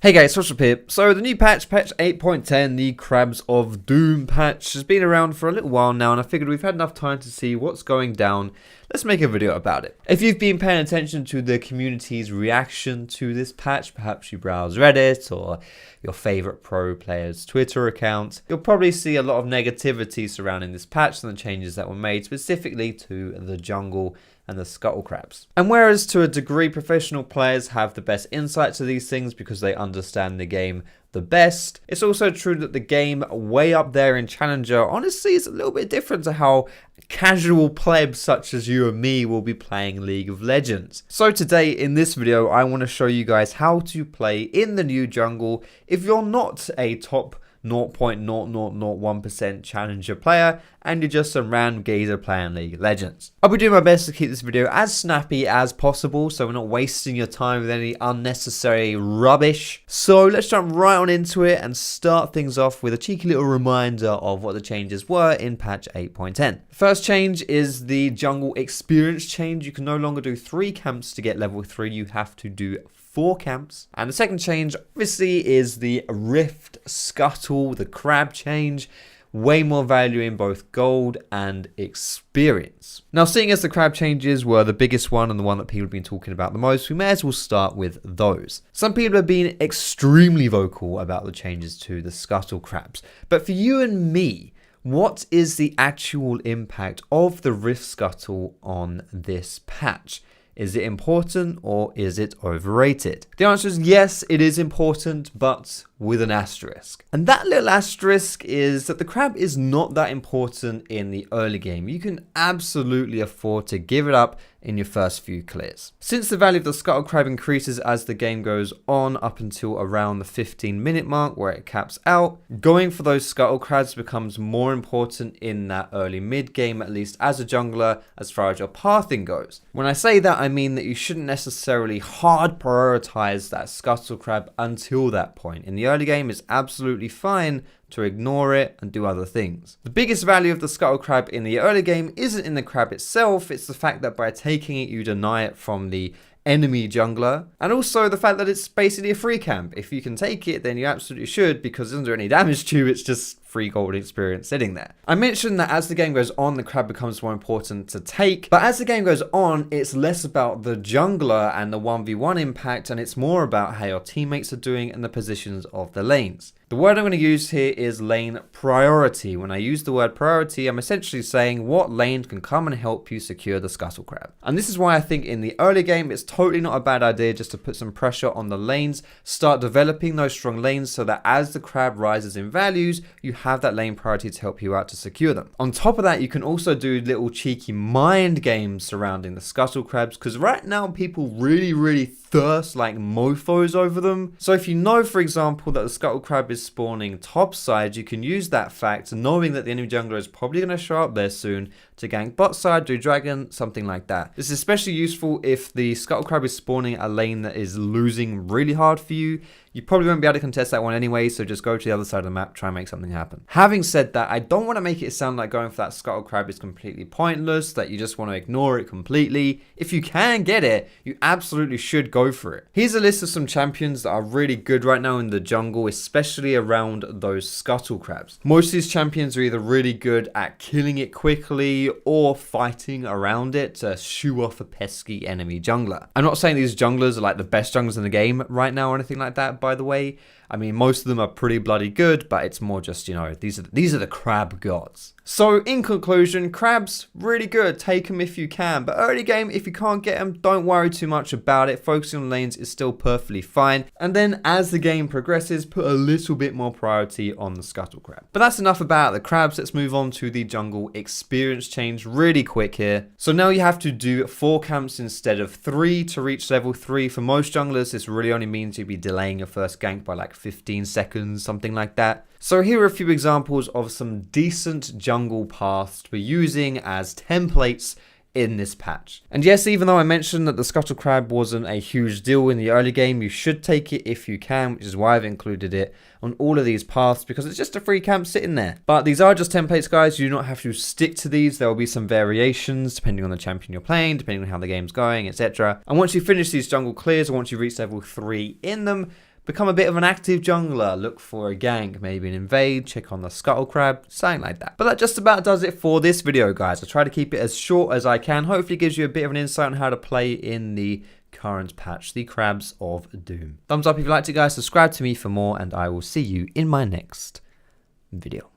Hey guys, Foxdrop here. So the new patch 8.10, the Crabs of Doom patch, has been around for a little while now, and I figured we've had enough time to see what's going down. Let's make a video about it. If you've been paying attention to the community's reaction to this patch, perhaps you browse Reddit or your favorite pro player's Twitter account, you'll probably see a lot of negativity surrounding this patch and the changes that were made specifically to the jungle and the scuttle crabs. And whereas to a degree professional players have the best insight to these things because they understand the game the best, it's also true that the game way up there in Challenger honestly is a little bit different to how casual plebs such as you and me will be playing League of Legends. So today in this video I want to show you guys how to play in the new jungle if you're not a top 0.0001% Challenger player and you're just some random geezer playing League of Legends. I'll be doing my best to keep this video as snappy as possible so we're not wasting your time with any unnecessary rubbish. So let's jump right on into it and start things off with a cheeky little reminder of what the changes were in patch 8.10. The first change is the jungle experience change. You can no longer do 3 camps to get level 3, you have to do 4 camps. And the second change obviously is the Rift Scuttle, the crab change. Way more value in both gold and experience. Now, seeing as the crab changes were the biggest one and the one that people have been talking about the most, we may as well start with those. Some people have been extremely vocal about the changes to the scuttle crabs, but for you and me, what is the actual impact of the Rift Scuttle on this patch? Is it important or is it overrated? The answer is yes, it is important, but with an asterisk. And that little asterisk is that the crab is not that important in the early game. You can absolutely afford to give it up in your first few clears. Since the value of the scuttle crab increases as the game goes on up until around the 15-minute mark where it caps out, going for those scuttle crabs becomes more important in that early mid game, at least as a jungler, as far as your pathing goes. When I say that, I mean that you shouldn't necessarily hard prioritize that scuttle crab until that point. In the early game, it's absolutely fine to ignore it and do other things. The biggest value of the scuttle crab in the early game isn't in the crab itself, it's the fact that by taking it you deny it from the enemy jungler, and also the fact that it's basically a free camp. If you can take it, then you absolutely should, because it doesn't do any damage to you, it's just free gold experience sitting there. I mentioned that as the game goes on, the crab becomes more important to take, but as the game goes on, it's less about the jungler and the 1v1 impact, and it's more about how your teammates are doing and the positions of the lanes. The word I'm going to use here is lane priority. When I use the word priority, I'm essentially saying what lane can come and help you secure the scuttle crab. And this is why I think in the early game, it's totally not a bad idea just to put some pressure on the lanes, start developing those strong lanes so that as the crab rises in values, you have that lane priority to help you out to secure them. On top of that, you can also do little cheeky mind games surrounding the scuttle crabs, because right now people really thirst like mofos over them. So if you know, for example, that the scuttle crab is spawning topside, you can use that fact, knowing that the enemy jungler is probably going to show up there soon, to gank bot side, do dragon, something like that. This is especially useful if the scuttle crab is spawning a lane that is losing really hard for you. You probably won't be able to contest that one anyway, so just go to the other side of the map, try and make something happen. Having said that, I don't want to make it sound like going for that scuttle crab is completely pointless, that you just want to ignore it completely. If you can get it, you absolutely should go for it. Here's a list of some champions that are really good right now in the jungle, especially around those scuttle crabs. Most of these champions are either really good at killing it quickly or fighting around it to shoo off a pesky enemy jungler. I'm not saying these junglers are like the best junglers in the game right now or anything like that, by the way. I mean, most of them are pretty bloody good, but it's more just, you know, these are the crab gods. So in conclusion, crabs, really good, take them if you can, but early game, if you can't get them, don't worry too much about it. Focusing on lanes is still perfectly fine. And then as the game progresses, put a little bit more priority on the scuttle crab. But that's enough about the crabs. Let's move on to the jungle experience change really quick here. So now you have to do 4 camps instead of 3 to reach level 3. For most junglers, this really only means you'll be delaying your first gank by like 15 seconds, something like that. So here are a few examples of some decent jungle paths to be using as templates in this patch. And yes, even though I mentioned that the scuttle crab wasn't a huge deal in the early game, you should take it if you can, which is why I've included it on all of these paths, because it's just a free camp sitting there. But these are just templates, guys. You do not have to stick to these. There will be some variations depending on the champion you're playing, depending on how the game's going, etc. And once you finish these jungle clears, or once you reach level 3 in them, Become a bit of an active jungler, look for a gank, maybe an invade, check on the scuttle crab, something like that. But that just about does it for this video, guys. I try to keep it as short as I can. Hopefully it gives you a bit of an insight on how to play in the current patch, the Crabs of Doom. Thumbs up if you liked it, guys. Subscribe to me for more, and I will see you in my next video.